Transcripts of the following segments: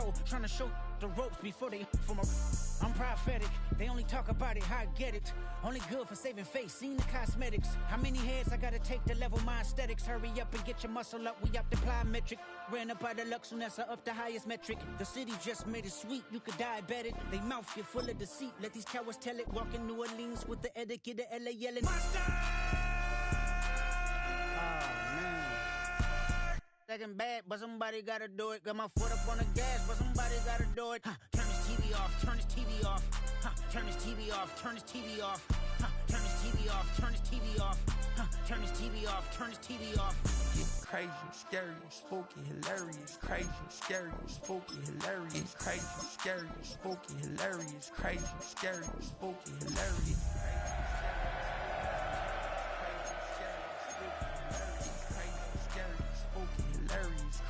show, trying to show the ropes before they from a. I'm prophetic, they only talk about it, how I get it. Only good for saving face, seen the cosmetics. How many heads I gotta take to level my aesthetics? Hurry up and get your muscle up, we up the plyometric. Ran up out of luck, soon as I up the highest metric. The city just made it sweet, you could diabetic. They mouth get full of deceit, let these cowards tell it. Walk in New Orleans with the etiquette of LA yelling. Second bad, but somebody gotta do it. Got my foot up on the gas, but somebody gotta do it. Turn this TV off, turn this TV off. Turn this TV off, turn this TV off. Turn this TV off, turn this TV off. Turn this TV off, turn this TV off. It's crazy, scary, spooky, hilarious. Crazy, scary, spooky, hilarious. Crazy, scary, spooky, hilarious. Crazy, scary, spooky, hilarious.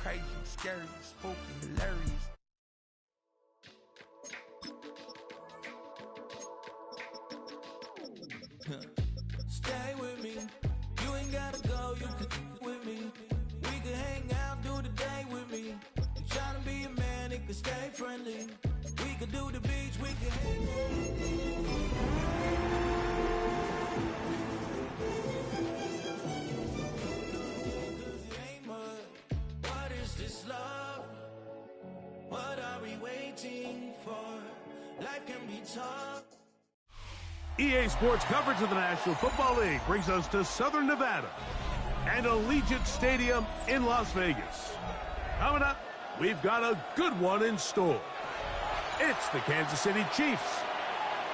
Crazy, scary, spooky, hilarious. Stay with me. You ain't gotta go, you can with me. We can hang out, do the day with me. You tryna be a man, it can stay friendly. We could do the beach, we can hang this love, what are we waiting for? Life can be tough. EA Sports coverage of the National Football League brings us to Southern Nevada and Allegiant Stadium in Las Vegas. Coming up, we've got a good one in store. It's the Kansas City Chiefs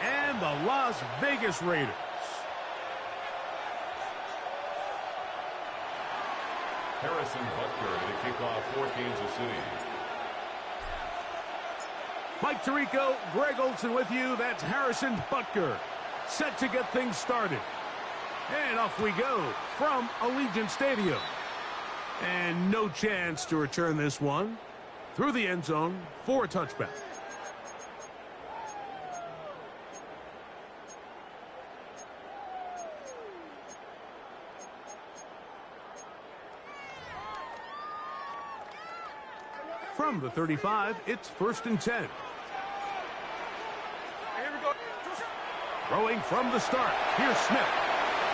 and the Las Vegas Raiders. Harrison Butker to kick off for Kansas City. Mike Tirico, Greg Olson with you. That's Harrison Butker, set to get things started. And off we go from Allegiant Stadium. And no chance to return this one through the end zone for a touchback. From the 35, it's 1st and 10. Here we go. Throwing from the start. Here's Smith.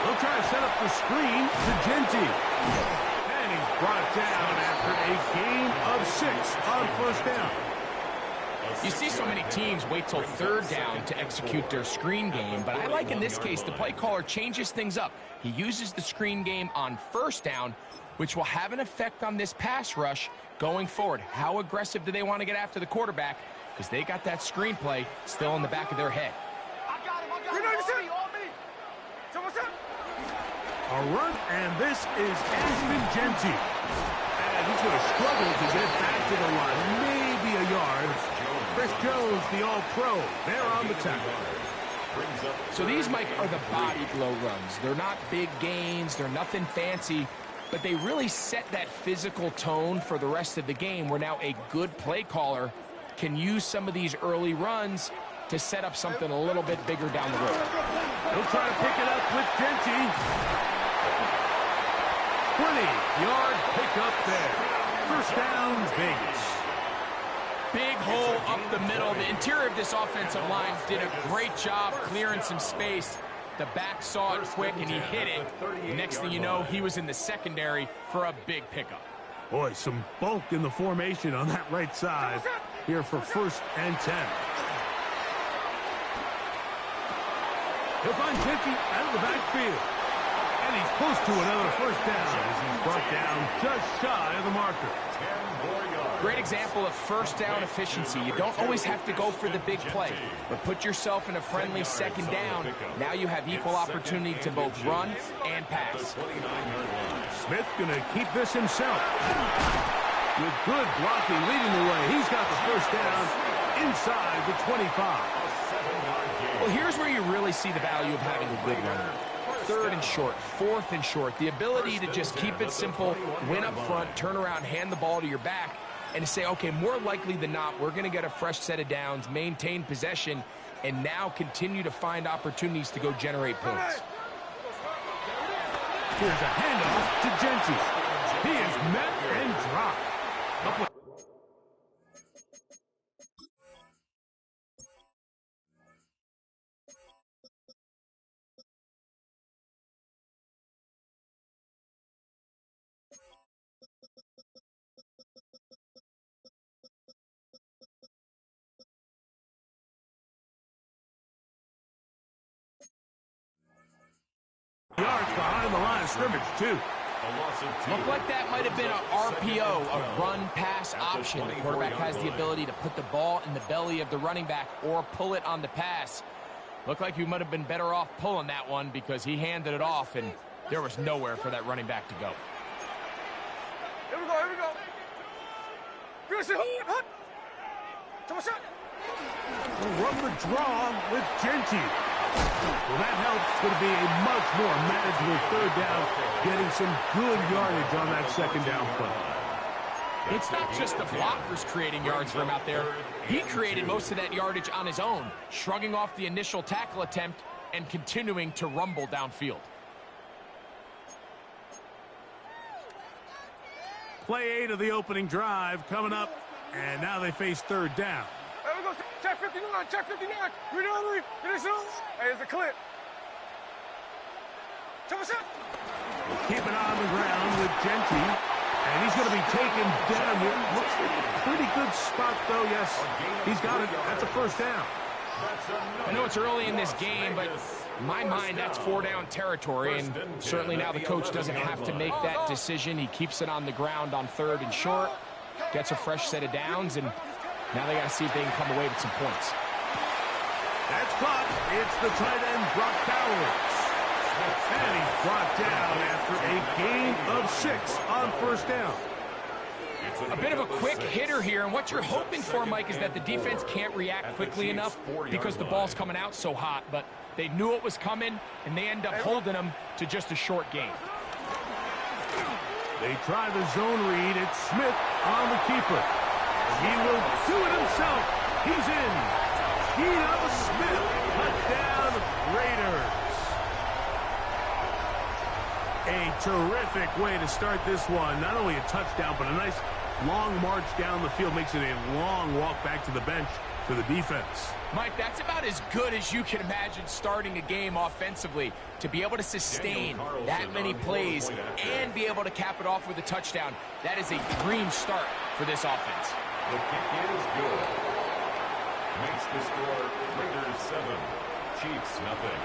He'll try to set up the screen to Genty. And he's brought down after a gain of 6 on 1st down. You see so many teams wait till 3rd down to execute their screen game, but I like in this case the play caller changes things up. He uses the screen game on 1st down, which will have an effect on this pass rush going forward. How aggressive do they want to get after the quarterback? Because they got that screenplay still in the back of their head. A run, and this is Ashton Genty. And he's going to struggle to get back to the line. Maybe a yard. Chris Jones, the all-pro, there on the tackle. So these, Mike, are the body blow runs. They're not big gains. They're nothing fancy. But they really set that physical tone for the rest of the game, where now a good play caller can use some of these early runs to set up something a little bit bigger down the road. He'll try to pick it up with Genty. 20-yard pickup there. 1st down, Vegas. Big hole up the middle. The interior of this offensive line did a great job clearing some space. The back saw it quick, and he hit it. The next thing you know, he was in the secondary for a big pickup. Boy, some bulk in the formation on that right side here for 1st and 10. He'll find Genty out of the backfield. And he's close to another 1st down as he's brought down just shy of the marker. Great example of 1st down efficiency. You don't always have to go for the big play, but put yourself in a friendly 2nd down. Now you have equal opportunity to both run and pass. Smith going to keep this himself. With good blocking leading the way. He's got the 1st down inside the 25. Well, here's where you really see the value of having a good runner. 3rd and short, 4th and short. The ability to just keep it simple, win up front, turn around, hand the ball to your back, and to say, okay, more likely than not, we're going to get a fresh set of downs, maintain possession, and now continue to find opportunities to go generate points. Here's a handoff to Genty. He is met and dropped. yards behind the line of scrimmage, too. Looked like that might have been an RPO, a run-pass option. The quarterback has the ability to put the ball in the belly of the running back or pull it on the pass. Looked like he might have been better off pulling that one because he handed it off, and there was nowhere for that running back to go. Here we go, here we go. Run the draw with Genty. Well, that helps. It's going to be a much more manageable third down, getting some good yardage on that second down play. It's not just the blockers creating yards for him out there. He created most of that yardage on his own, shrugging off the initial tackle attempt and continuing to rumble downfield. Play 8 of the opening drive coming up, and now they face third down. Hey, we go. Check 59, check 59. We know we. It is all. Hey, it's a clip. Keep it on the ground with Genty, and he's going to be taken down here. Looks like a pretty good spot, though. Yes, he's got it. That's a first down. I know it's early in this game, but in my mind, that's 4-down territory, and certainly now the coach doesn't have to make that decision. He keeps it on the ground on 3rd and short, gets a fresh set of downs, and now they got to see if they can come away with some points. That's caught. It's the tight end, Brock Bowers. And he's brought down after a gain of 6 on first down. A bit of a quick hitter here, and what you're hoping for, Mike, is that the defense can't react quickly enough because the ball's coming out so hot, but they knew it was coming, and they end up holding them to just a short gain. They try the zone read. It's Smith on the keeper. He will do it himself. He's in. Geno Smith, touchdown Raiders. A terrific way to start this one. Not only a touchdown, but a nice long march down the field. Makes it a long walk back to the bench for the defense. Mike, that's about as good as you can imagine starting a game offensively. To be able to sustain that many plays and be able to cap it off with a touchdown, that is a dream start for this offense. The kick is good. Makes the score Raiders 7, Chiefs nothing.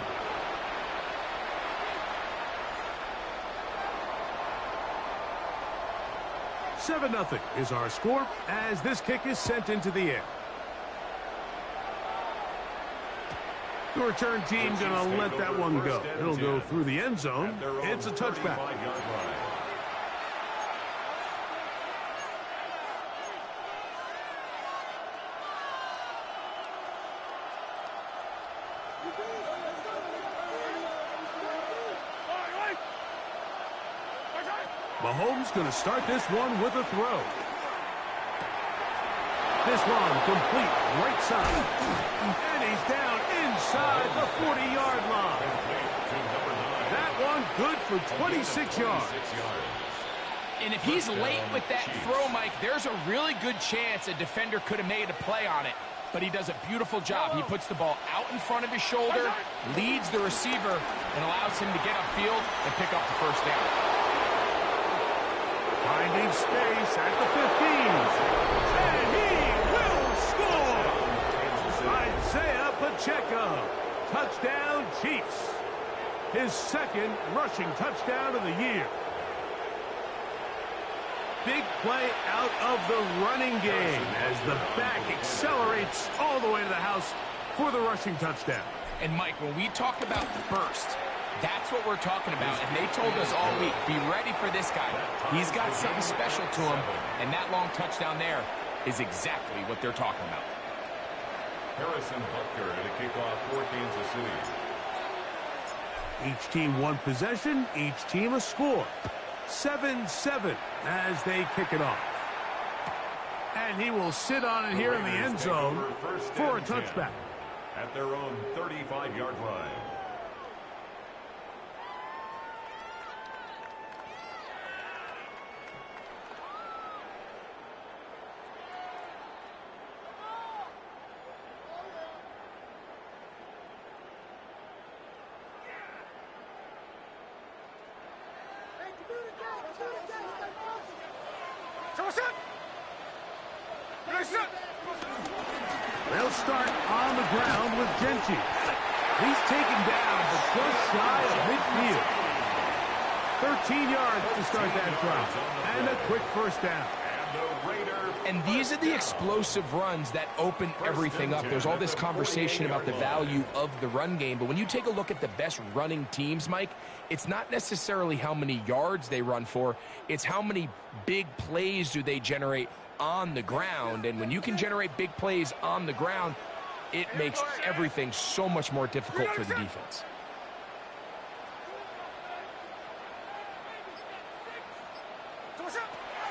$7-0 is our score as this kick is sent into the air. The return team going to let that one go. It'll go through the end zone. It's a touchback. Mahomes going to start this one with a throw. This one complete right side. And he's down inside the 40-yard line. That one good for 26 yards. And if he's late with that throw, Mike, there's a really good chance a defender could have made a play on it. But he does a beautiful job. He puts the ball out in front of his shoulder, leads the receiver, and allows him to get upfield and pick up the first down. Finding space at the 15. And he will score! Isaiah Pacheco. Touchdown, Chiefs. His second rushing touchdown of the year. Big play out of the running game as the back accelerates all the way to the house for the rushing touchdown. And, Mike, when we talk about burst, that's what we're talking about, and they told us all week, be ready for this guy. He's got something special to him, and that long touchdown there is exactly what they're talking about. Harrison Butker to kick off for Kansas City. Each team one possession, each team a score. 7-7 as they kick it off. And he will sit on it here in the end zone for a touchback. At their own 35-yard line. They'll start on the ground with Genty. He's taken down, but just shy of midfield. 13 yards to start that drive. And a quick first down. And these are the explosive runs that open everything up. There's all this conversation about the value of the run game, but when you take a look at the best running teams, Mike, it's not necessarily how many yards they run for, it's how many big plays do they generate on the ground. And when you can generate big plays on the ground, it makes everything so much more difficult for the defense.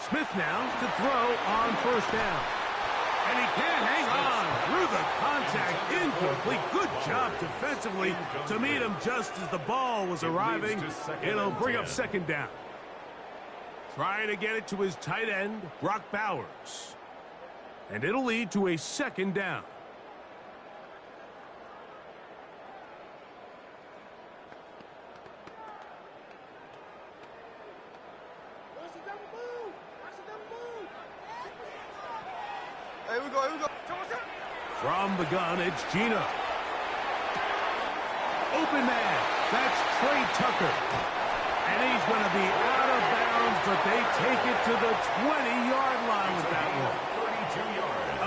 Smith now to throw on first down. And he can't hang on through the contact. Incomplete. Good job defensively to meet him just as the ball was arriving. It'll bring up second down. Trying to get it to his tight end, Brock Bowers. And it'll lead to a second down. Here we go. From the gun, it's Gino. Open man. That's Trey Tucker. And he's going to be out of bounds, but they take it to the 20-yard line with that one.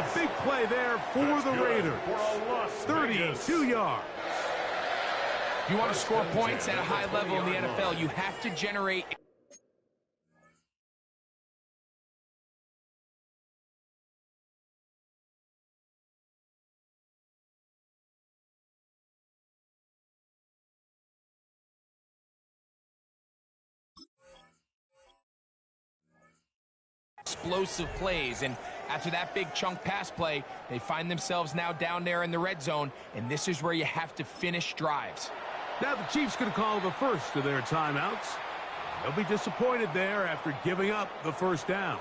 A big play there for the Raiders. 32 yards. If you want to score points at a high level in the NFL, you have to generate explosive plays. And after that big chunk pass play, they find themselves now down there in the red zone, and this is where you have to finish drives. Now the Chiefs going to call the first of their timeouts. They'll be disappointed there after giving up the first down.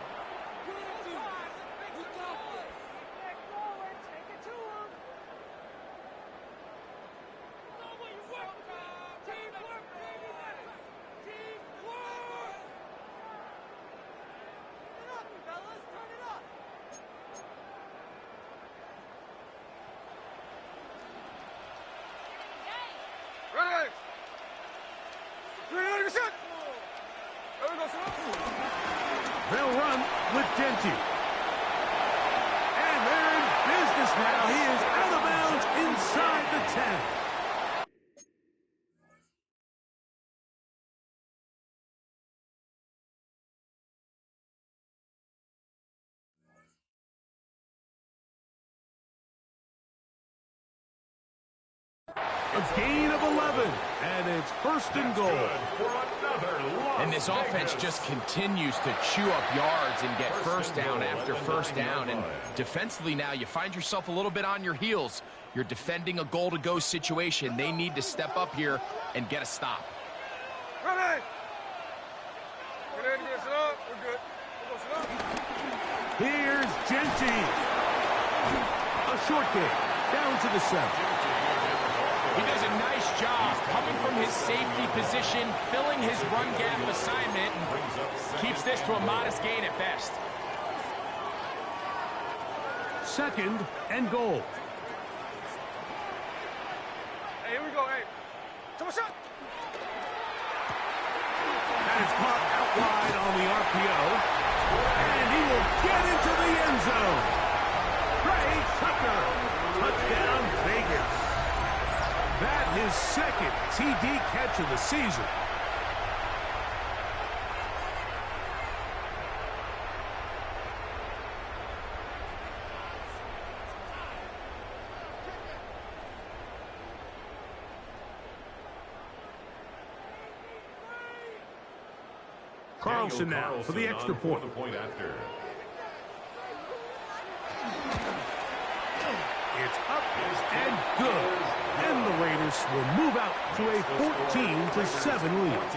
They'll run with Genty. And they're in business now. He is out of bounds inside the 10. A gain of 11, and it's first and goal. And this offense just continues to chew up yards and get first down after first down. And defensively now, you find yourself a little bit on your heels. You're defending a goal-to-go situation. They need to step up here and get a stop. Ready! Get up. We're good. Here's Genty. A short game, down to the 7. He does a nice job coming from his safety position, filling his run gap assignment, and keeps this to a modest gain at best. Second and goal. Hey, here we go. Hey. Come shot. That is caught out wide on the RPO. And he will get into the end zone. Trey Tucker. Touchdown, Vegas. That his second TD catch of the season. Carlson now for the extra point. It's up and good. And the Raiders will move out to a 14-7 lead.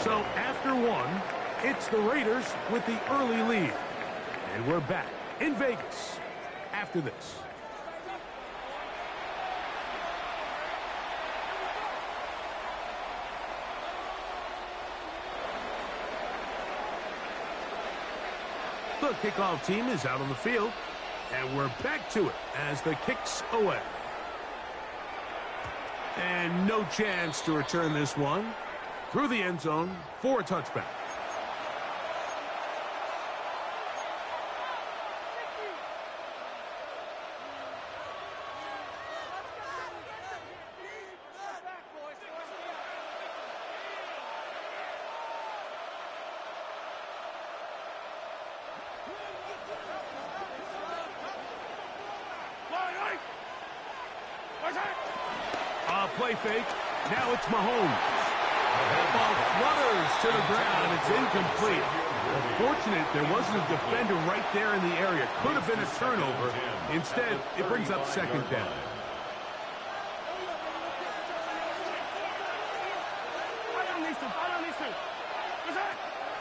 So after one, it's the Raiders with the early lead. And we're back in Vegas after this. The kickoff team is out on the field. And we're back to it as the kick's away. And no chance to return this one. through the end zone for a touchback. Play fake. Now it's Mahomes. Ball flutters to the ground. It's incomplete. Fortunate there wasn't a defender right there in the area. Could have been a turnover. Instead, it brings up second down.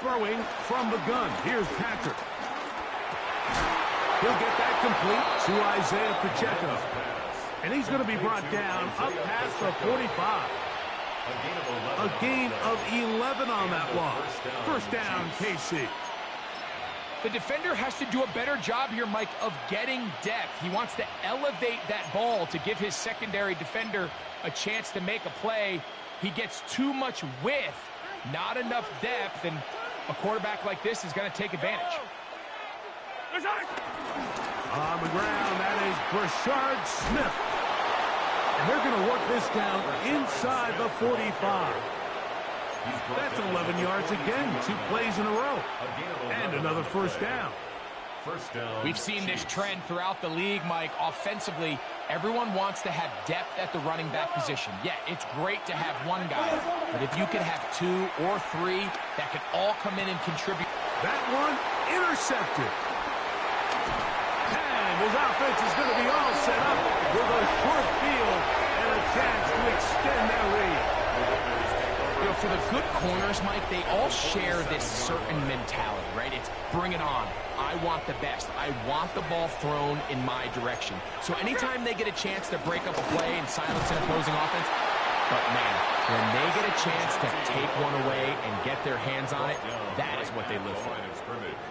Throwing from the gun. Here's Patrick. He'll get that complete to Isaiah Pacheco. And he's going to be brought down up past the 45. A gain of 11 on that loss. First down, KC. The defender has to do a better job here, Mike, of getting depth. He wants to elevate that ball to give his secondary defender a chance to make a play. He gets too much width, not enough depth, and a quarterback like this is going to take advantage. On the ground, that is Brashard Smith. And they're going to work this down inside the 45. That's 11 yards again, 2 plays in a row. And another first down. We've seen this trend throughout the league, Mike. Offensively, everyone wants to have depth at the running back position. Yeah, it's great to have one guy, but if you could have 2 or 3 that could all come in and contribute. That one intercepted. And his offense is going to be all set up with a short field and a chance to extend their lead. You know, for the good corners, Mike, they all share this certain mentality, right? It's bring it on. I want the best. I want the ball thrown in my direction. So anytime they get a chance to break up a play and silence an opposing offense, but man, when they get a chance to take one away and get their hands on it, that is what they live for.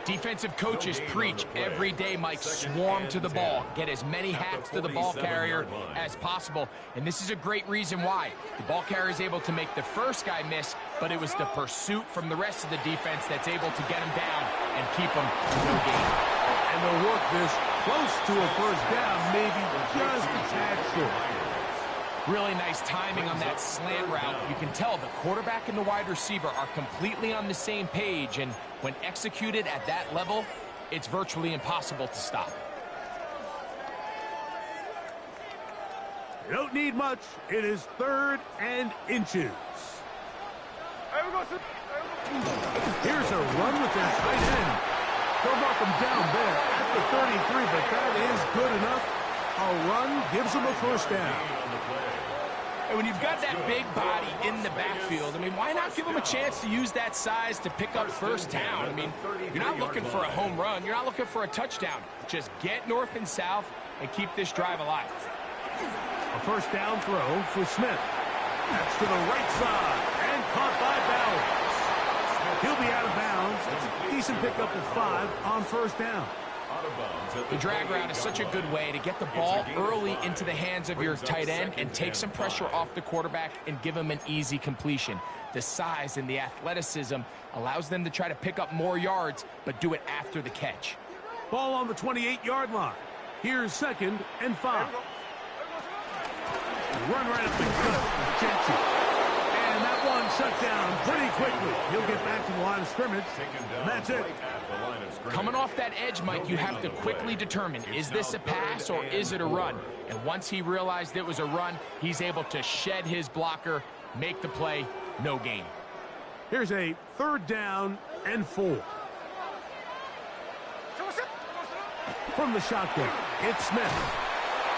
Defensive coaches preach every day, Mike, swarm to the ball. Get as many hats to the ball carrier as possible. And this is a great reason why. The ball carrier is able to make the first guy miss, but it was the pursuit from the rest of the defense that's able to get him down and keep him no gain. And they'll work this close to a first down, maybe just a tad short. Really nice timing on that slant route. You can tell the quarterback and the wide receiver are completely on the same page, and when executed at that level, it's virtually impossible to stop. You don't need much. It is 3rd and inches. Here's a run with their tight end. They'll mark him down there at the 33, but that is good enough. A run gives them a first down. And when you've got that big body in the backfield, I mean, why not give him a chance to use that size to pick up first down? I mean, you're not looking for a home run. You're not looking for a touchdown. Just get north and south and keep this drive alive. A first down throw for Smith. That's to the right side and caught by Bowers. He'll be out of bounds. Decent pickup of 5 on first down. The drag route is such a good way to get the ball early into the hands of your tight end and take some pressure off the quarterback and give him an easy completion. The size and the athleticism allows them to try to pick up more yards, but do it after the catch. Ball on the 28-yard line. Here's 2nd and 5. Run right up the gut. Jensen. And that one shut down pretty quickly. He'll get back to the line of scrimmage. And that's it. Coming off that edge, Mike, you have to quickly determine, is this a pass or is it a run? And once he realized it was a run, he's able to shed his blocker, make the play, no gain. Here's a 3rd down and 4. From the shotgun, it's Smith.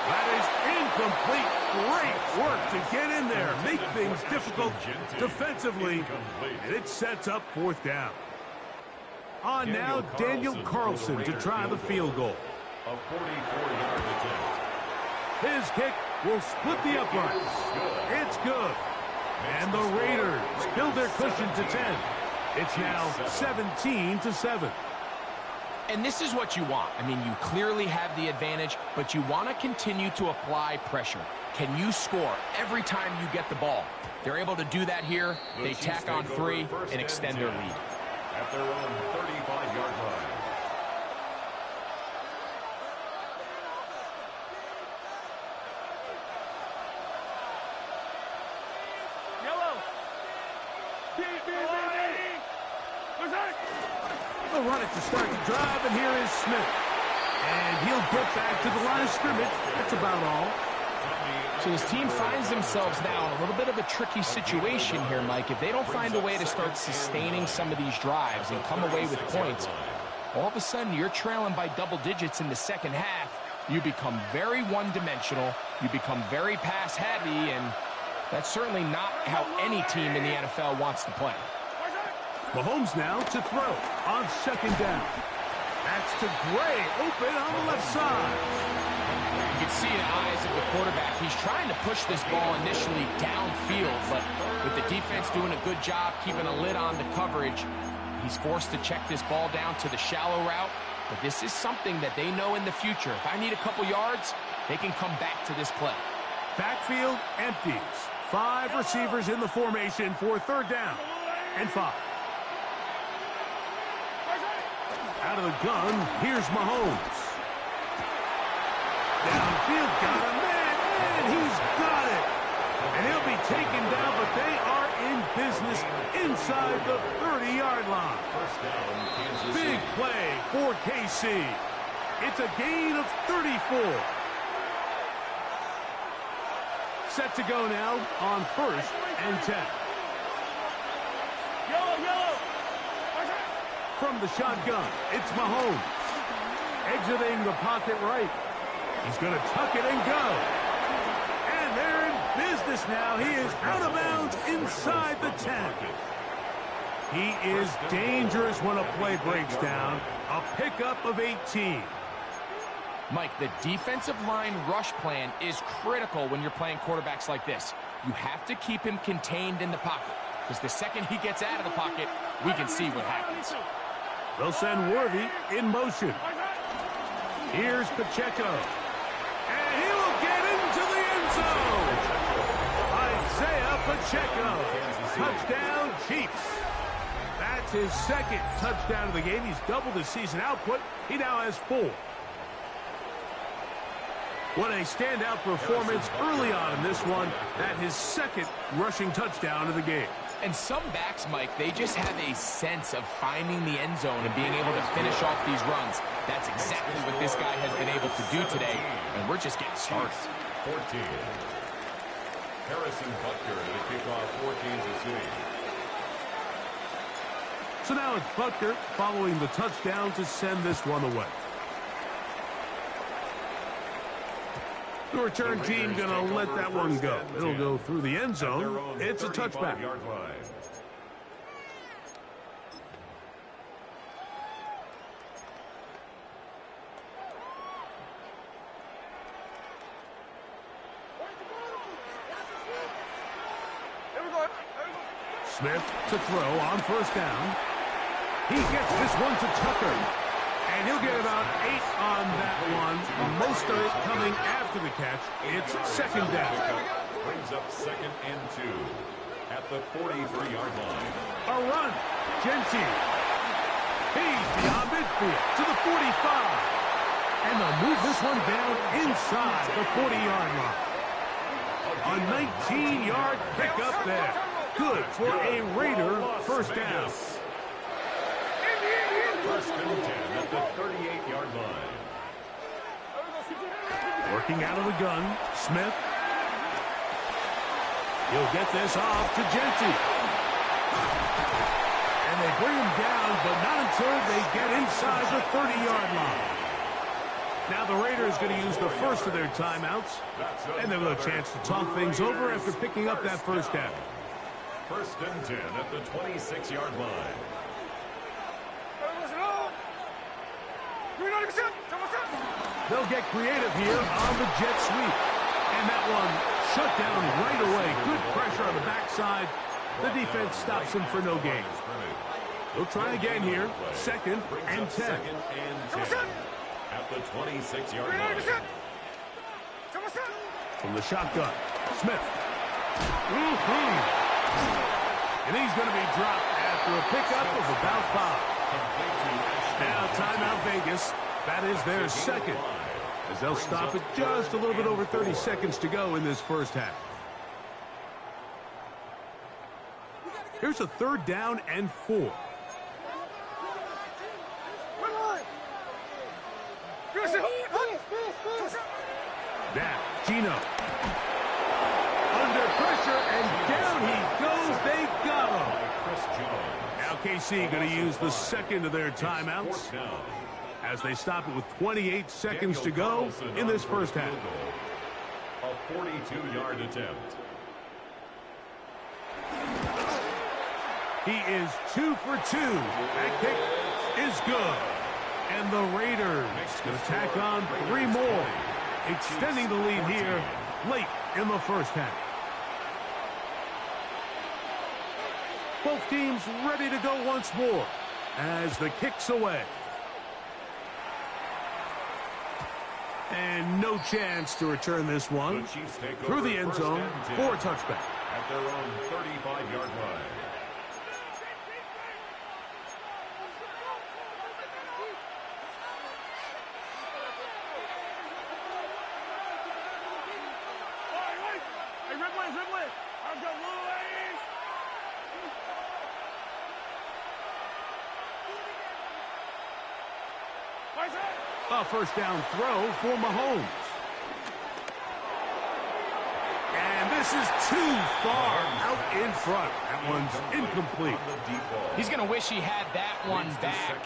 That is incomplete. Great work to get in there, make things difficult defensively, and it sets up 4th down. On now, Daniel Carlson to try the field goal. A 44-yard attempt. His kick will split the uprights. It's good. And the Raiders build their cushion to 10. It's now 17-7. And this is what you want. I mean, you clearly have the advantage, but you want to continue to apply pressure. Can you score every time you get the ball? They're able to do that here. They tack on 3 and extend their lead. At their own 35-yard line. They'll run it to start the drive, and here is Smith. And he'll get back to the line of scrimmage. That's about all. So this team finds themselves now in a little bit of a tricky situation here, Mike. If they don't find a way to start sustaining some of these drives and come away with points, all of a sudden you're trailing by double digits in the second half. You become very one-dimensional. You become very pass-heavy, and that's certainly not how any team in the NFL wants to play. Mahomes now to throw on second down. That's to Gray, open on the left side. You can see in the eyes of the quarterback, he's trying to push this ball initially downfield, but with the defense doing a good job keeping a lid on the coverage, he's forced to check this ball down to the shallow route. But this is something that they know in the future. If I need a couple yards, they can come back to this play. Backfield empties. 5 receivers in the formation for third down and 5. Out of the gun, here's Mahomes. Downfield, got a man, and he's got it. And he'll be taken down, but they are in business inside the 30-yard line. First down, Kansas City. Big play for KC. It's a gain of 34. Set to go now on 1st and 10. From the shotgun, it's Mahomes. Exiting the pocket right. He's going to tuck it and go. And they're in business now. He is out of bounds inside the 10. He is dangerous when a play breaks down. A pickup of 18. Mike, the defensive line rush plan is critical when you're playing quarterbacks like this. You have to keep him contained in the pocket, because the second he gets out of the pocket, we can see what happens. They'll send Worthy in motion. Here's Pacheco. And he will get into the end zone. Isaiah Pacheco. Touchdown, Chiefs. That's his second touchdown of the game. He's doubled his season output. He now has 4. What a standout performance early on in this one. That his second rushing touchdown of the game. And some backs, Mike, they just have a sense of finding the end zone and being able to finish off these runs. That's exactly what this guy has been able to do today, and we're just getting started. 14. Harrison Butker to kick off for Kansas City. So now it's Butker following the touchdown to send this one away. The return team going to let that one go. It'll go through the end zone. It's a touchback. Smith to throw on first down. He gets this one to Tucker. And he'll get about 8 on that one. Most of it coming after the catch. It's second down. Brings up 2nd and 2 at the 43-yard line. A run. Gentile. He's beyond midfield to the 45. And they'll move this one down inside the 40-yard line. A 19-yard pickup there. Good for a Raider first down. First and 10 at the 38-yard line. Working out of the gun, Smith. He'll get this off to Gentile. And they bring him down, but not until they get inside the 30-yard line. Now the Raiders going to use the first of their timeouts, and they'll have a chance to talk things over after picking up that first down. First and 10 at the 26-yard line. They'll get creative here on the jet sweep. And that one shut down right away. Good pressure on the backside. The defense stops him for no gain. They'll try again here. 2nd and 10. At the 26-yard line. From the shotgun, Smith. And he's going to be dropped after a pickup of about 5. Now timeout Vegas. That is their second, as they'll stop it just a little bit over 30 seconds to go in this first half. Here's a 3rd down and 4. Now, Gino. Under pressure, and down he goes. They got him. Now KC going to use the second of their timeouts as they stop it with 28 seconds to go in this first half. A 42-yard attempt. He is 2 for 2. That kick is good. And the Raiders going to tack on 3 more, extending the lead here late in the first half. Both teams ready to go once more as the kick's away. And no chance to return this one through the end zone for a touchback. At their own 35-yard line. Rjfl, I've got Louis. A first down throw for Mahomes. And this is too far out in front. That one's incomplete. He's going to wish he had that one back.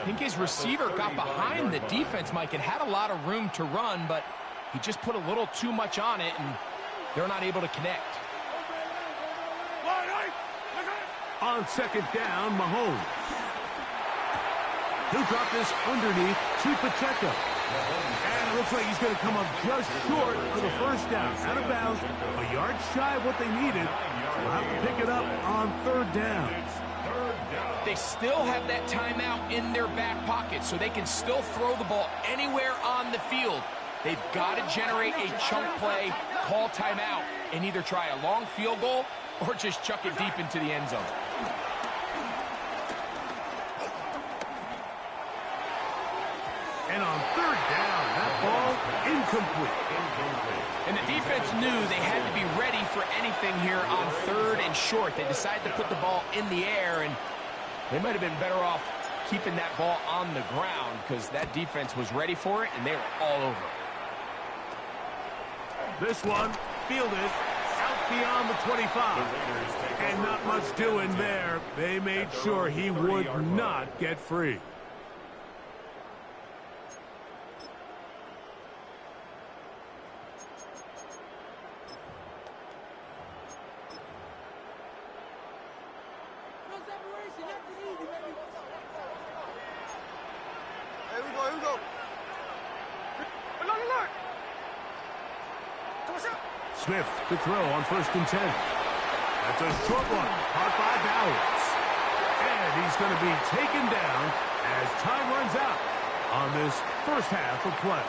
I think his receiver got behind the defense, Mike, and had a lot of room to run, but he just put a little too much on it, and they're not able to connect. On 2nd down, Mahomes. He'll drop this underneath to Pacheco. And it looks like he's going to come up just short of the first down. Out of bounds, a yard shy of what they needed. We'll have to pick it up on 3rd down. They still have that timeout in their back pocket, so they can still throw the ball anywhere on the field. They've got to generate a chunk play, call timeout, and either try a long field goal or just chuck it deep into the end zone. And on 3rd down, that ball incomplete. And the defense knew they had to be ready for anything here on 3rd and short. They decided to put the ball in the air, and they might have been better off keeping that ball on the ground because that defense was ready for it, and they were all over it. This one fielded out beyond the 25. And not much doing there. They made sure he would not get free. Smith to throw on 1st and 10. That's a short one, caught by Bowers. And he's going to be taken down as time runs out on this first half of play.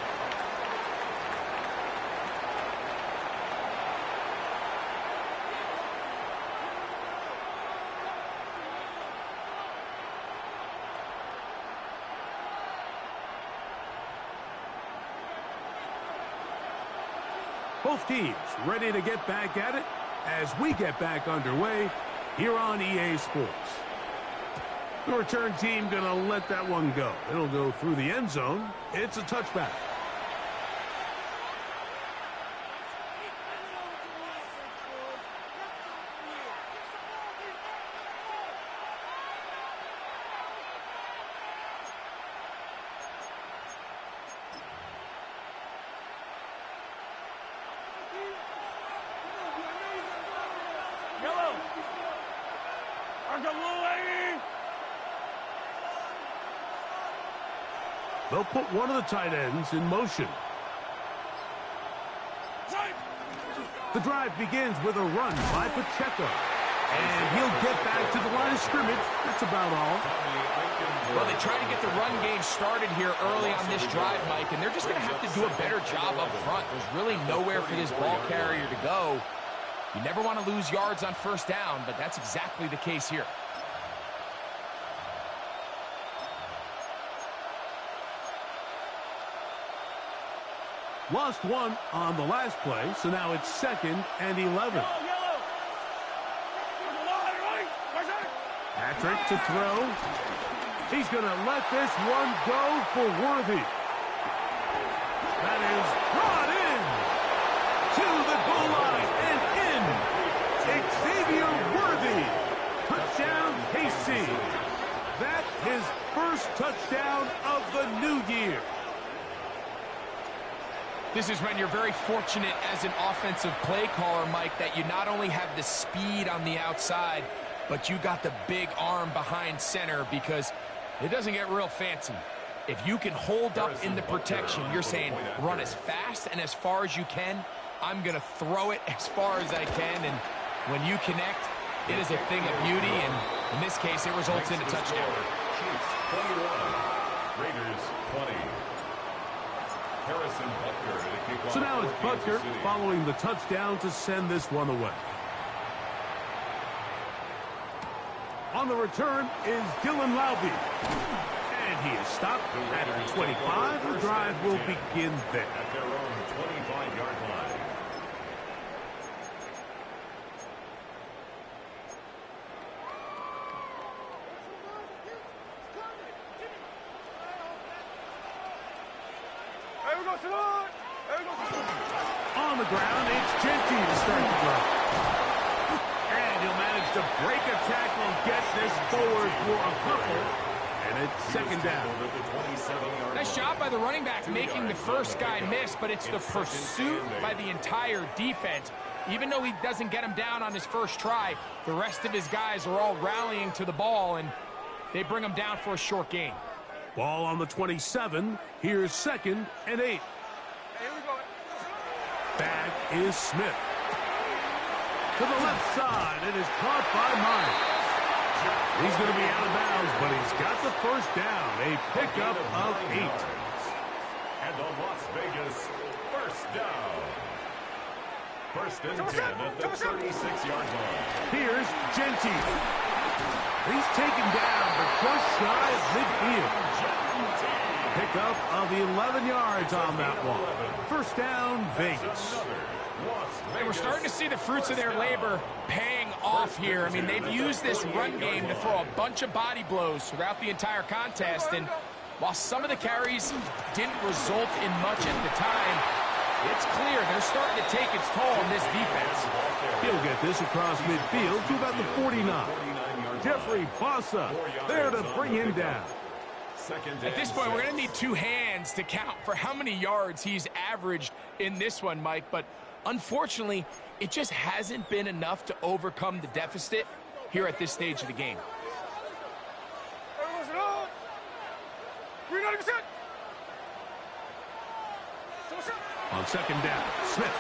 Both teams ready to get back at it as we get back underway here on EA Sports. The return team going to let that one go. It'll go through the end zone. It's a touchback. They'll put one of the tight ends in motion. The drive begins with a run by Pacheco. And he'll get back to the line of scrimmage. That's about all. Well, they tried to get the run game started here early on this drive, Mike, and they're just going to have to do a better job up front. There's really nowhere for this ball carrier to go. You never want to lose yards on first down, but that's exactly the case here. Lost one on the last play, so now it's 2nd and 11. Patrick to throw. He's going to let this one go for Worthy. That is brought in to the goal line and in. Xavier Worthy. Touchdown, KC. That his first touchdown of the new year. This is when you're very fortunate as an offensive play caller, Mike, that you not only have the speed on the outside, but you got the big arm behind center, because it doesn't get real fancy. If you can hold up in the protection, you're saying run as fast and as far as you can. I'm going to throw it as far as I can, and when you connect, it is a thing of beauty, and in this case, it results in a touchdown. Chiefs 21, Raiders 20. Harrison Butker to kick off. So now it's Butker following the touchdown to send this one away. On the return is Dylan Laube. And he is stopped at 25. The drive will begin there. At their own 25-yard line. On the ground, it's Genty to start the drive. And he'll manage to break a tackle, get this forward for a couple. And it's 2nd down. Nice job by the running back making the first guy miss, but it's the pursuit by the entire defense. Even though he doesn't get him down on his first try, the rest of his guys are all rallying to the ball, and they bring him down for a short gain. Ball on the 27. Here's 2nd and 8. Back is Smith. To the left side. It is caught by Myers. He's going to be out of bounds, but he's got the first down. A pickup of 8. And the Las Vegas first down. 1st and 10 at the 36-yard line. Here's Genty. He's taken down, but just shy of midfield. Pickup of 11 yards on that one. First down, Vegas. And we're starting to see the fruits of their labor paying off here. I mean, they've used this run game to throw a bunch of body blows throughout the entire contest. And while some of the carries didn't result in much at the time, it's clear they're starting to take its toll on this defense. He'll get this across midfield to about the 49. Jeffrey Bossa there to bring him down. At this point, we're going to need 2 hands to count for how many yards he's averaged in this one, Mike. But unfortunately, it just hasn't been enough to overcome the deficit here at this stage of the game. On 2nd down, Smith.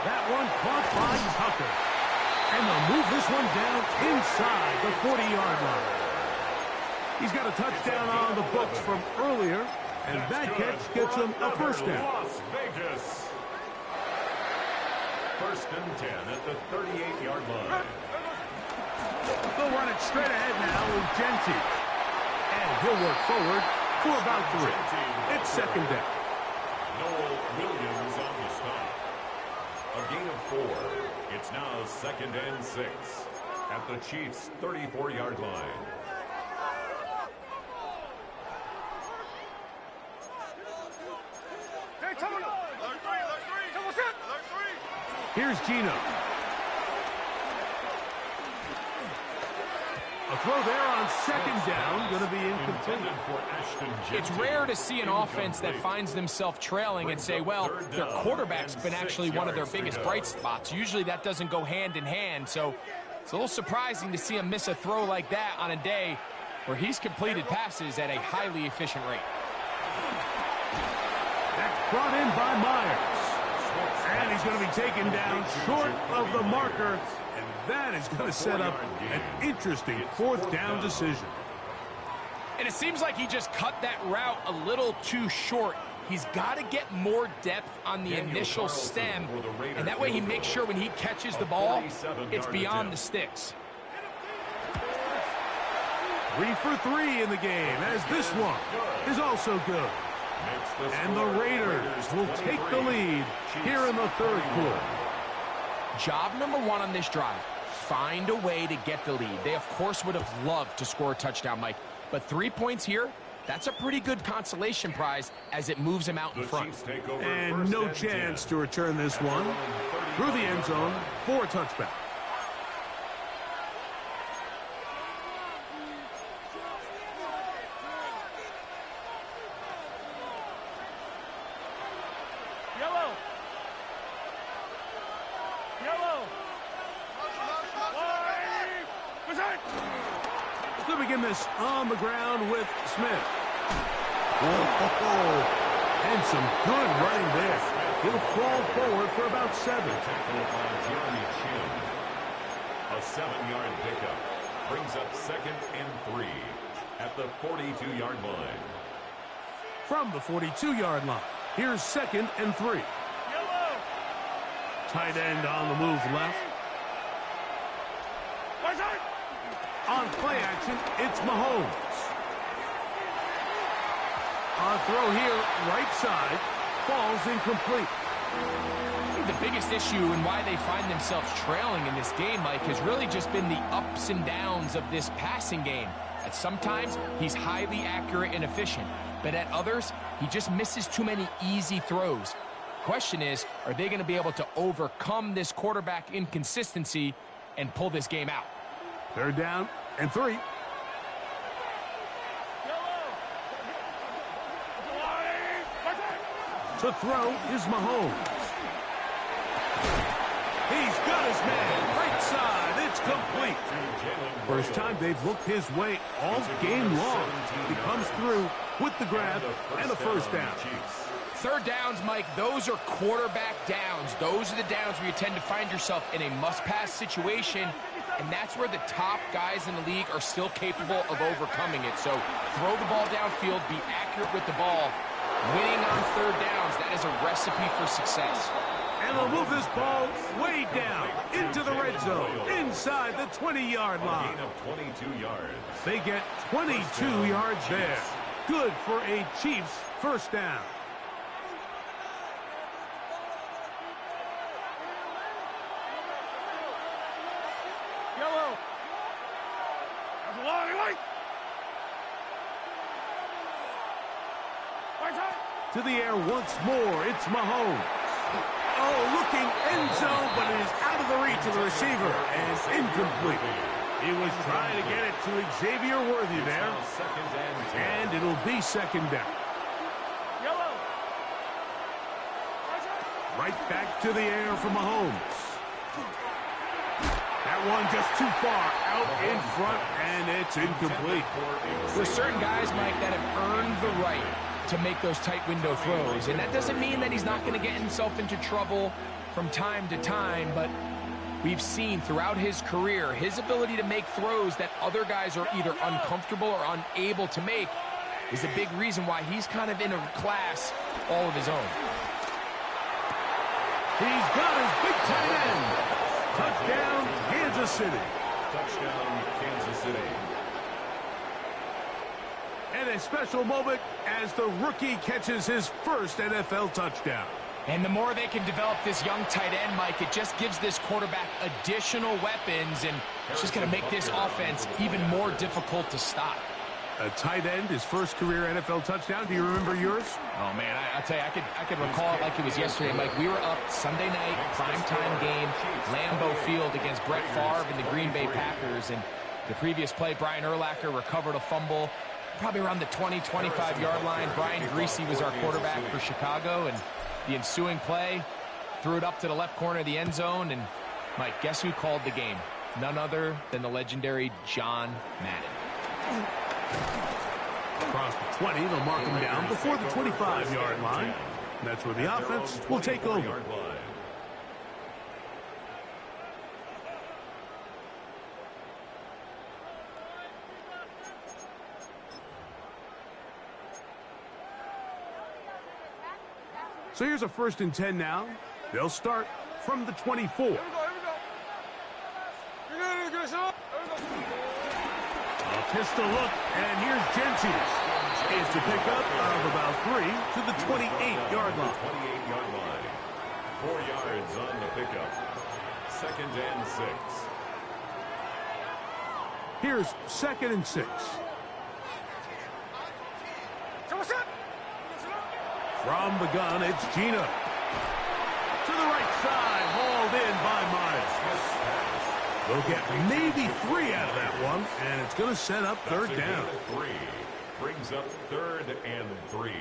That one caught by Tucker. And they'll move this one down inside the 40-yard line. He's got a touchdown on the books from earlier, and that catch gets him a first down. Las Vegas. 1st and 10 at the 38-yard line. They'll run it straight ahead now with Genty. And he'll work forward for about 3. It's 2nd down. Noel Williams on the stop. A gain of 4. It's now 2nd and 6 at the Chiefs' 34-yard line. Here's Gino. A throw there on 2nd down, going to be incomplete. It's rare to see an offense that finds themselves trailing and say, well, their quarterback's been actually one of their biggest bright spots. Usually that doesn't go hand in hand, so it's a little surprising to see him miss a throw like that on a day where he's completed passes at a highly efficient rate. That's brought in by Myers. And he's going to be taken down short of the marker. And that is going to set up an interesting 4th down decision. And it seems like he just cut that route a little too short. He's got to get more depth on the initial stem, and that way he makes sure when he catches the ball, it's beyond the sticks. 3 for 3 in the game, as this one is also good. And the Raiders will take the lead here in the third quarter. Job number 1 on this drive, find a way to get the lead. They, of course, would have loved to score a touchdown, Mike. But 3 points here, that's a pretty good consolation prize as it moves him out in front. And no chance to return this one through the end zone for a touchback. To begin this on the ground with Smith. And some good running there. He'll fall forward for about 7. A 7-yard pickup brings up 2nd and 3 at the 42-yard line. From the 42-yard line, here's 2nd and 3. Tight end on the move left. On play action, it's Mahomes. On throw here, right side, falls incomplete. I think the biggest issue and why they find themselves trailing in this game, Mike, has really just been the ups and downs of this passing game. At sometimes, he's highly accurate and efficient, but at others, he just misses too many easy throws. Question is, are they going to be able to overcome this quarterback inconsistency and pull this game out? 3rd down and 3. To throw is Mahomes. He's got his man. Right side. It's complete. First time they've looked his way all game long. He comes through with the grab and a first down. 3rd downs, Mike, those are quarterback downs. Those are the downs where you tend to find yourself in a must-pass situation, and that's where the top guys in the league are still capable of overcoming it. So throw the ball downfield, be accurate with the ball. Winning on 3rd downs, that is a recipe for success. And they'll move this ball way down into the red zone, inside the 20-yard line. Gain of 22 yards. They get 22 yards there. Good for a Chiefs first down. To the air once more, it's Mahomes. Oh, looking end zone, but it is out of the reach of the receiver and incomplete. He was trying to get it to Xavier Worthy there. And it'll be 2nd down. Right back to the air for Mahomes. That one just too far out in front, and it's incomplete. There's certain guys, Mike, that have earned the right to make those tight window throws, and that doesn't mean that he's not going to get himself into trouble from time to time, but we've seen throughout his career his ability to make throws that other guys are either uncomfortable or unable to make is a big reason why he's kind of in a class all of his own. He's got his big tight end. Touchdown, Kansas City. Touchdown, Kansas City. And a special moment as the rookie catches his first NFL touchdown. And the more they can develop this young tight end, Mike, it just gives this quarterback additional weapons, and it's just going to make this offense even more difficult to stop. A tight end, his first career NFL touchdown. Do you remember yours? Oh, man, I'll tell you, I could recall it like it was yesterday, Mike. We were up Sunday night, primetime game, Lambeau Field against Brett Favre and the Green Bay Packers. And the previous play, Brian Urlacher recovered a fumble probably around the 20, 25-yard line. Brian Greasy was our quarterback for Chicago, and the ensuing play threw it up to the left corner of the end zone. And, Mike, guess who called the game? None other than the legendary John Madden. Across the 20, they'll mark him down before the 25-yard line. And that's where the offense will take over. So here's a 1st and 10 now. They'll start from the 24. Here we go. You're good, son. A pistol look, and here's Genty. It's a pickup of about 3 to the 28-yard line. 28-yard line. 4 yards on the pickup. 2nd and 6. Here's 2nd and 6. From the gun, it's Gino. To the right side, hauled in by Miles. They'll get maybe 3 out of that one, and it's going to set up 3rd down. 3. Brings up 3rd and 3.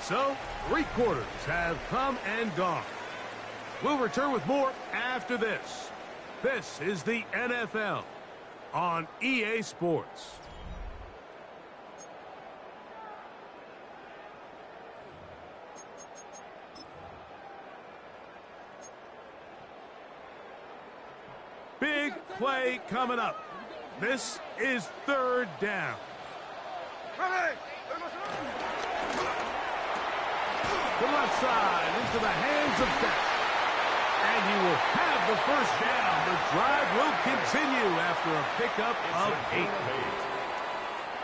So, 3 quarters have come and gone. We'll return with more after this. This is the NFL on EA Sports. Big play coming up. This is 3rd down. The left side into the hands of Beck. And he will have the 1st down. The drive will continue after a pickup of 8.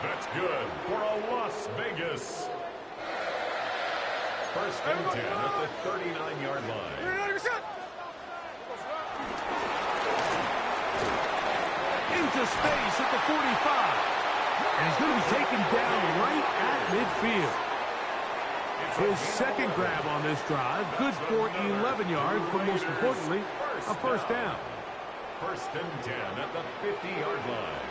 That's good for a Las Vegas. 1st and 10 at the 39-yard line. Into space at the 45. And he's going to be taken down right at midfield. His 2nd grab on this drive, good for 11 yards, but most importantly, a 1st down. 1st and 10 at the 50-yard line.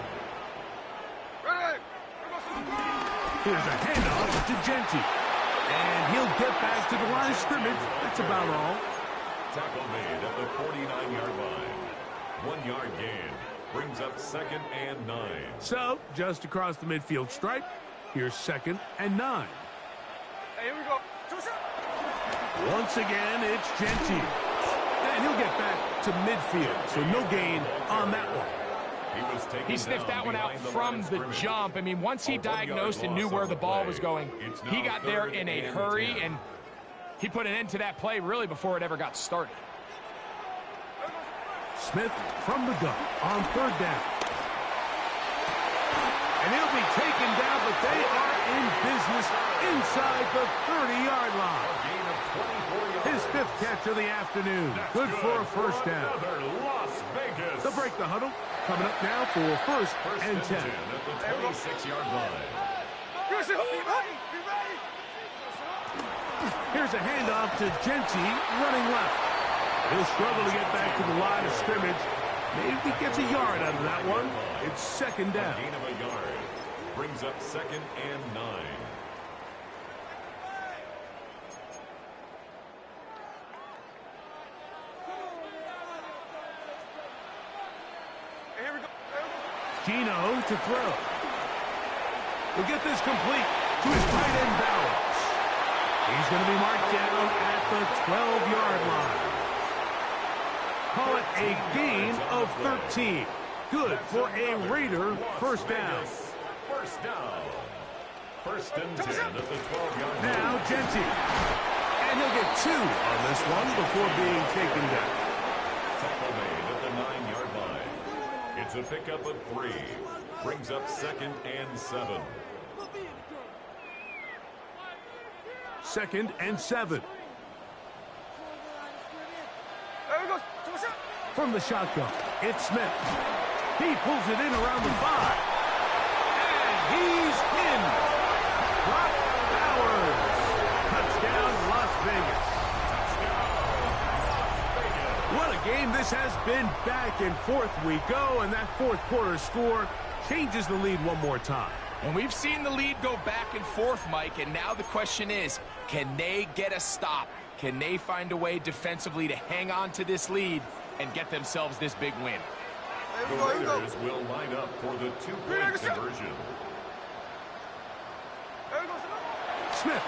Here's a handoff to Genty. And he'll get back to the line of scrimmage. That's about all. Tackle made at the 49-yard line. 1 yard gain. Brings up 2nd and 9. So, just across the midfield stripe, here's 2nd and 9. Here we go. Once again, it's Genty. And he'll get back to midfield, so no gain on that one. He sniffed that one out from the jump. I mean, once he diagnosed and knew where the ball was going, he got there in a hurry, and he put an end to that play really before it ever got started. Smith from the gun on 3rd down. And he'll be taken down, but they are in business inside the 30-yard line. His 5th catch of the afternoon. Good for a 1st down. They'll break the huddle. Coming up now for 1st and 10. At the 26-yard line. Here's a handoff to Genty running left. He'll struggle to get back to the line of scrimmage. Maybe he gets a yard out of that one. It's 2nd down. Gain of a yard. Brings up 2nd and 9. Gino to throw. He'll get this complete to his tight end Bowers. He's going to be marked down at the 12-yard line. Call it a gain of 13. Good for a Raider 1st down. 1st down. 1st and 10 at the 12-yard line. Now Genty. And he'll get 2 on this one before being taken down. Tackle made at the 9-yard line. It's a pickup of 3. Brings up 2nd and 7. 2nd and 7. From the shotgun, it's Smith. He pulls it in around the 5. And he's in. Brock Bowers. Touchdown, Las Vegas. What a game this has been. Back and forth we go, and that 4th quarter score changes the lead one more time. And we've seen the lead go back and forth, Mike, and now the question is, can they get a stop? Can they find a way defensively to hang on to this lead and get themselves this big win? The Raiders will line up for the 2-point conversion. Smith.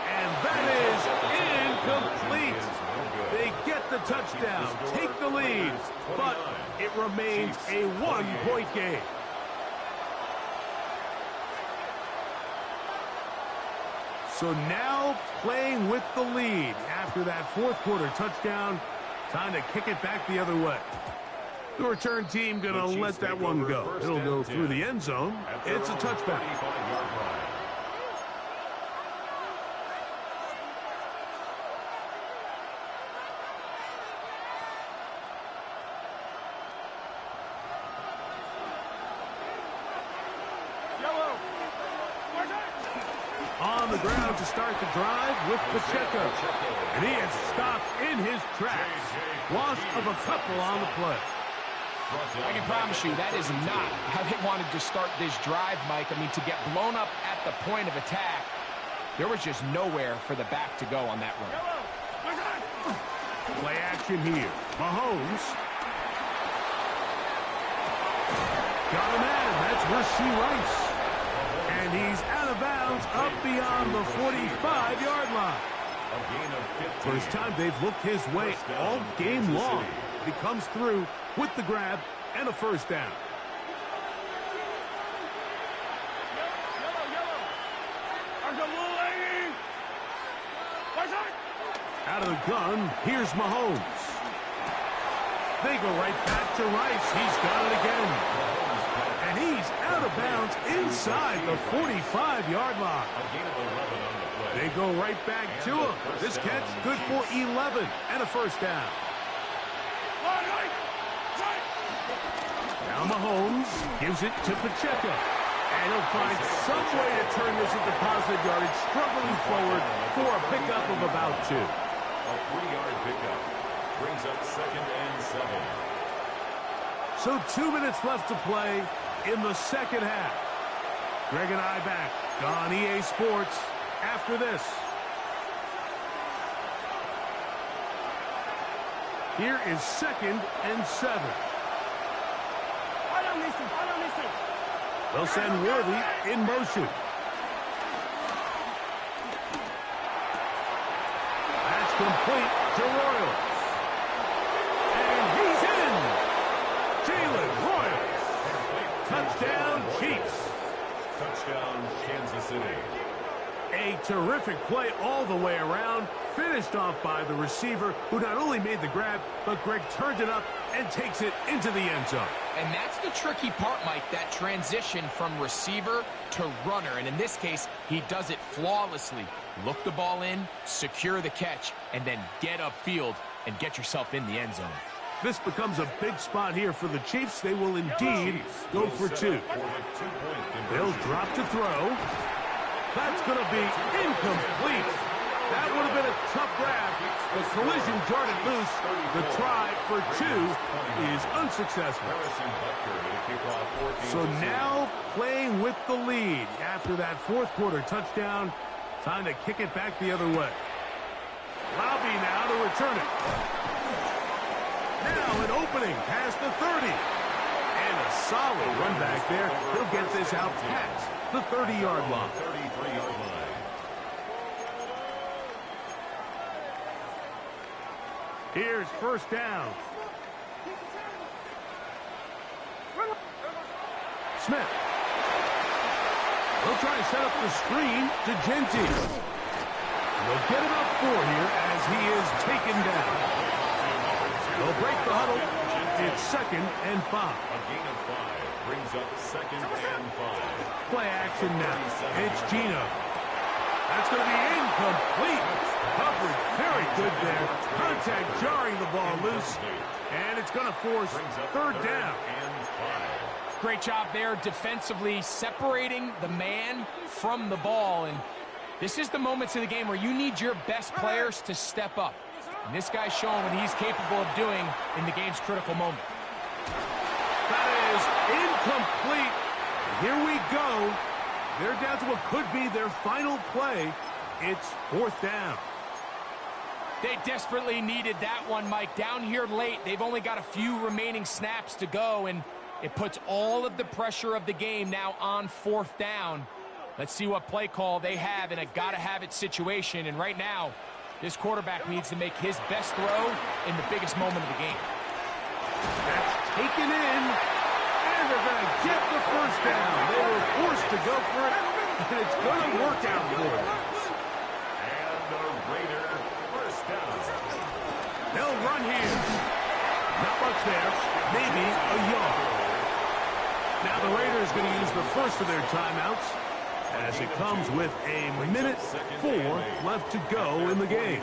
And that is incomplete. touchdown, take the lead, but it remains a one-point game. So now playing with the lead after that fourth quarter touchdown, time to kick it back the other way. The return team going to let that one go. It'll go through the end zone. It's a touchback. On the ground to start the drive with Pacheco. And he is stopped in his tracks. Loss of a couple on the play. I can promise you that is not how they wanted to start this drive, Mike. I mean, to get blown up at the point of attack, there was just nowhere for the back to go on that run. Play action here. Mahomes. Got a man. That's Rashee Rice. And he's out of bounds up beyond the 45-yard line. First time they've looked his way all game long. He comes through with the grab and a first down. Out of the gun, here's Mahomes. They go right back to Rice. He's got it again. And he's out of bounds inside the 45-yard line. They go right back to him. This catch good for 11 and a first down. Now Mahomes gives it to Pacheco. And he'll find some way to turn this into positive yardage, struggling forward for a pickup of about 2. A 3-yard pickup brings up 2nd and 7. So 2 minutes left to play in the second half. Greg and I back on EA Sports after this. Here is 2nd and 7. They'll send Worthy in motion. That's complete to Royals. And he's in. Jalen Royals. Touchdown, Chiefs. Touchdown, Kansas City. A terrific play all the way around, finished off by the receiver, who not only made the grab, but Greg turned it up and takes it into the end zone. And that's the tricky part, Mike, that transition from receiver to runner. And in this case, he does it flawlessly. Look the ball in, secure the catch, and then get upfield and get yourself in the end zone. This becomes a big spot here for the Chiefs. They will indeed go for 2. They'll drop to throw. That's going to be incomplete. That would have been a tough grab. The collision darted loose. The try for 2 is unsuccessful. So now playing with the lead after that fourth quarter touchdown. Time to kick it back the other way. Lobby now to return it. Now an opening past the 30. And a solid run back there. He'll get this out past the 30-yard line. 33-yard line. Here's first down. Smith. They'll try to set up the screen to Genty. They'll get him up 4 here as he is taken down. They'll break the huddle. It's 2nd and 5. A gain of 5 brings up 2nd and 5. Play action now. It's Gino. That's going to be incomplete. Coverage very good there. Contact jarring the ball loose. And it's going to force 3rd down. And 5. Great job there defensively, separating the man from the ball. And this is the moments of the game where you need your best players to step up. And this guy's showing what he's capable of doing in the game's critical moment. That is incomplete. Here we go. They're down to what could be their final play. It's 4th down. They desperately needed that one, Mike. Down here late, they've only got a few remaining snaps to go, and it puts all of the pressure of the game now on 4th down. Let's see what play call they have in a gotta-have-it situation. And right now, This quarterback needs to make his best throw in the biggest moment of the game. That's taken in, and they're going to get the first down. They were forced to go for it, and it's going to work out for them. And the Raider first down. They'll run here. Not much there. Maybe a yard. Now the Raiders going to use the first of their timeouts as it comes with a minute 4 left to go in the game.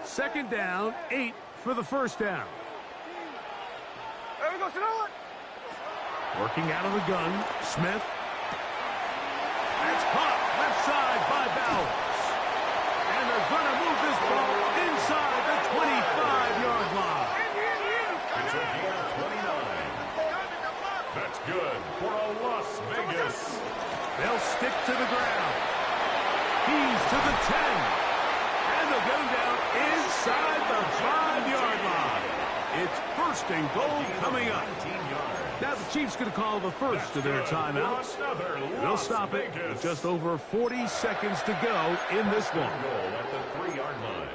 Second down, 8 for the first down. There we go, Sonoma. Working out of the gun, Smith. That's caught left side by Bowers. And they're going to move this ball inside the 25-yard line. It's a gain of 29. That's good for a Las Vegas. They'll stick to the ground. He's to the 10. And they'll get him down inside the 5-yard line. It's first and goal coming up. Now the Chiefs going to call the first of their timeouts. They'll stop it with just over 40 seconds to go in this one. At the 3-yard line.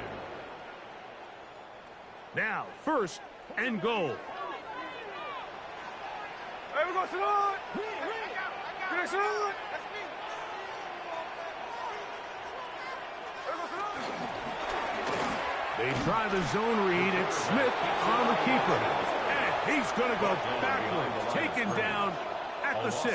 Now, first and goal. There we go, Sonoma. Get it, Sonoma. They try the zone read. It's Smith on the keeper. And he's going to go backwards, taken down at the 6.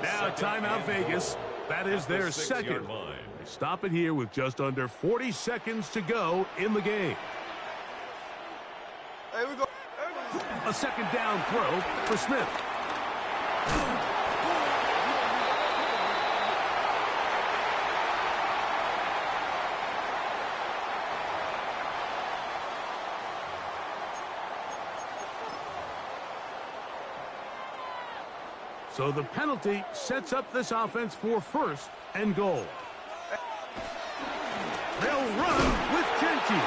Now timeout Vegas. That is their second. They stop it here with just under 40 seconds to go in the game. There we go. A second down throw for Smith. So the penalty sets up this offense for first and goal. They'll run with Genty.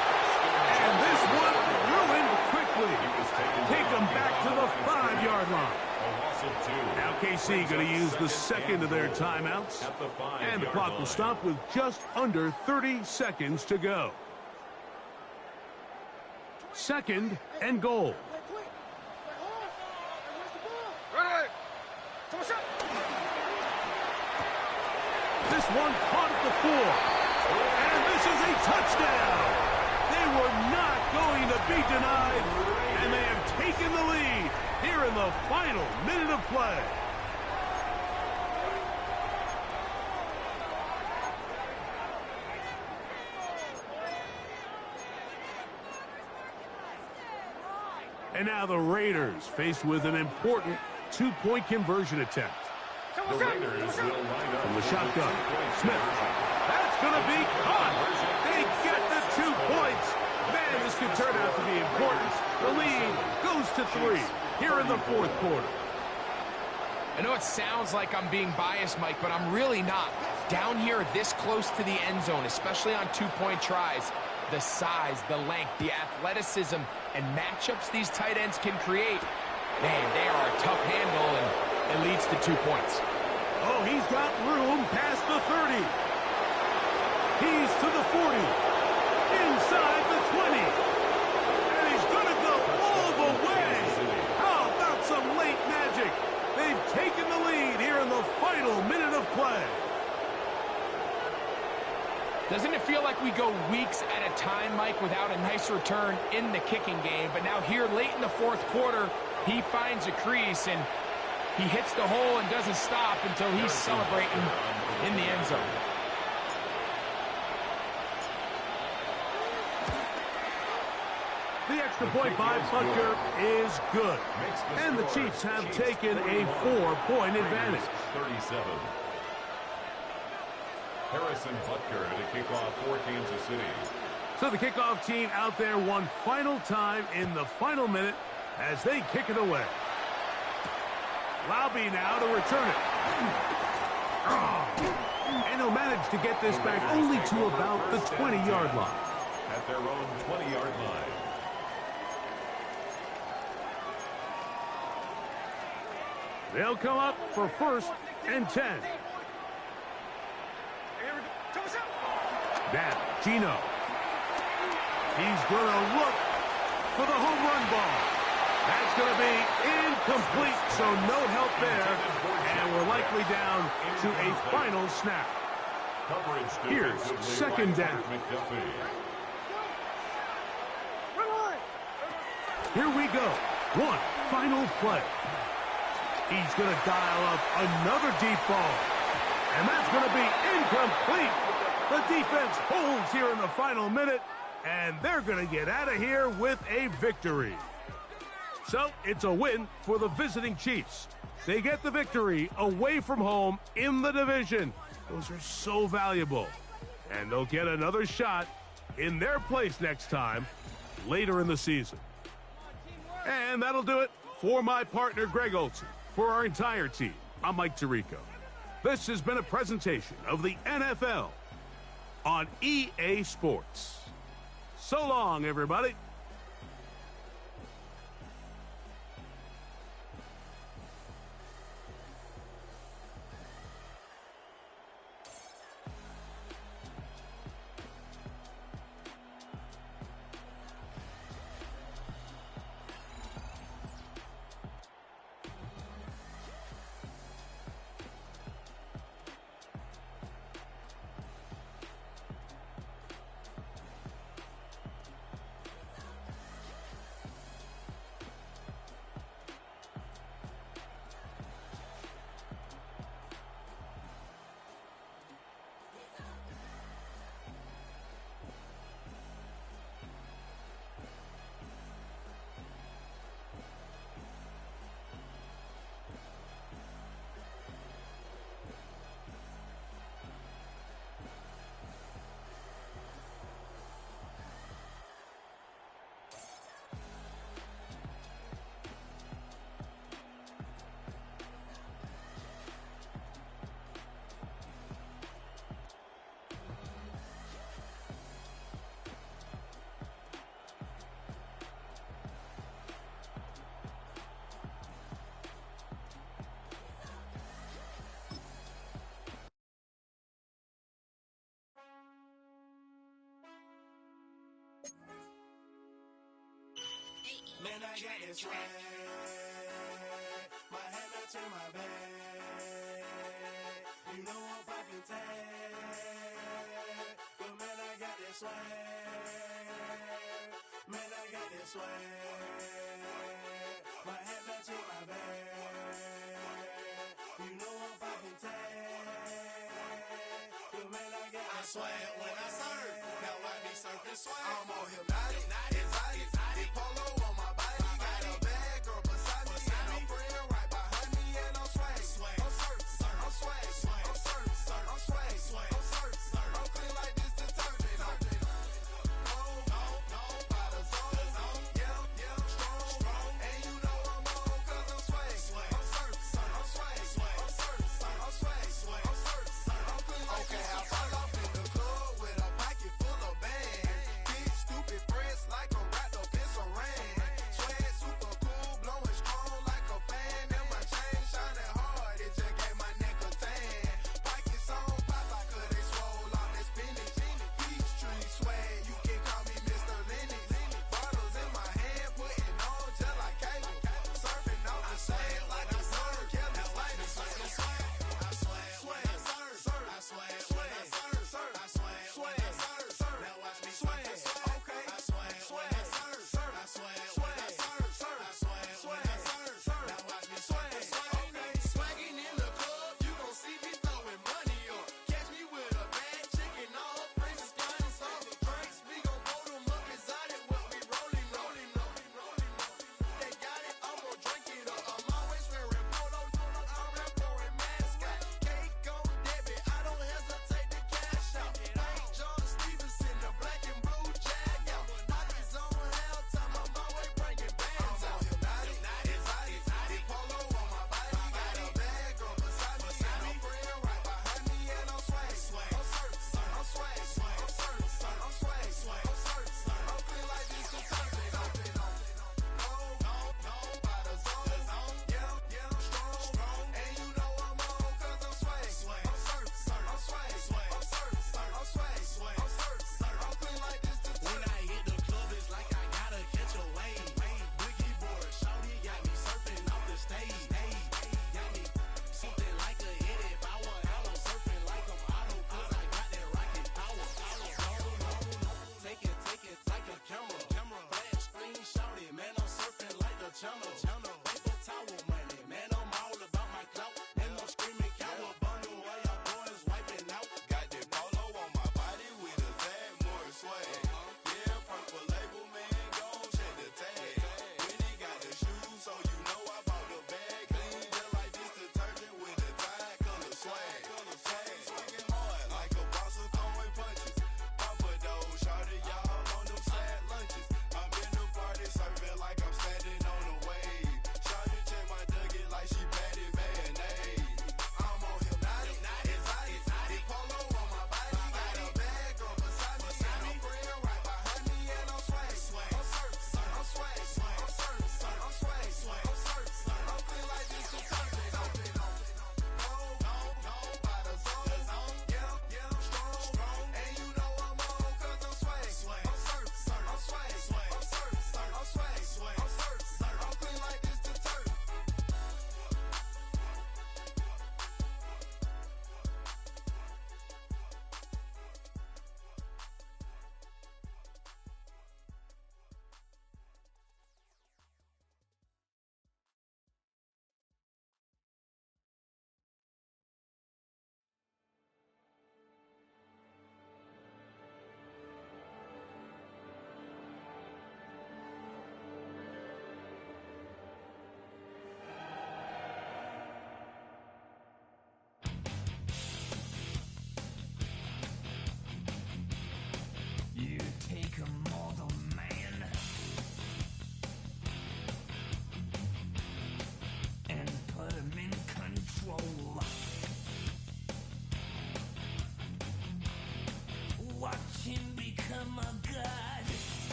And this one ruined quickly. Take them back to the 5-yard line. Now KC going to use the second of their timeouts. And the clock will stop with just under 30 seconds to go. Second and goal. This one caught at the 4. And this is a touchdown. They were not going to be denied. And they have taken the lead here in the final minute of play. And now the Raiders faced with an important 2-point conversion attempt. The Raiders will line up from the shotgun. Smith. That's going to be caught. They get the 2 points. Man, this could turn out to be important. The lead goes to 3 here in the 4th quarter. I know it sounds like I'm being biased, Mike, but I'm really not. Down here this close to the end zone, especially on 2-point tries, the size, the length, the athleticism, and matchups these tight ends can create, man, they are a tough handle, and it leads to 2 points. Oh, he's got room past the 30. He's to the 40. Inside the 20. And he's going to go all the way. How about some late magic? They've taken the lead here in the final minute of play. Doesn't it feel like we go weeks at a time, Mike, without a nice return in the kicking game? But now here late in the 4th quarter, he finds a crease and he hits the hole and doesn't stop until he's celebrating in the end zone. The extra point by Butker is good. And the Chiefs have taken a 4-point advantage. 37. Harrison Butker to kick off for Kansas City. So the kickoff team out there one final time in the final minute as they kick it away. Laube now to return it. And he'll manage to get this back only to about the 20-yard line. At their own 20-yard line. They'll come up for first and 10. Now, Gino. He's going to look for the home run ball. That's going to be incomplete, so no help there. And we're likely down to a final snap. Here's second down. Here we go. One final play. He's going to dial up another deep ball. And that's going to be incomplete. The defense holds here in the final minute, and they're going to get out of here with a victory. So it's a win for the visiting Chiefs. They get the victory away from home in the division. Those are so valuable. And they'll get another shot in their place next time later in the season. And that'll do it for my partner, Greg Olson. For our entire team, I'm Mike Tirico. This has been a presentation of the NFL on EA Sports. So long, everybody. Man, I got this swag. My head not to my bag. You know I'm poppin' tag. But man, I got this swag. Man, I got this swag. My head not to my bag. You know I'm poppin' tag. But man, I got this swag. When I serve, now I be surfing swag. I'm on hypnotic, exotic, polo.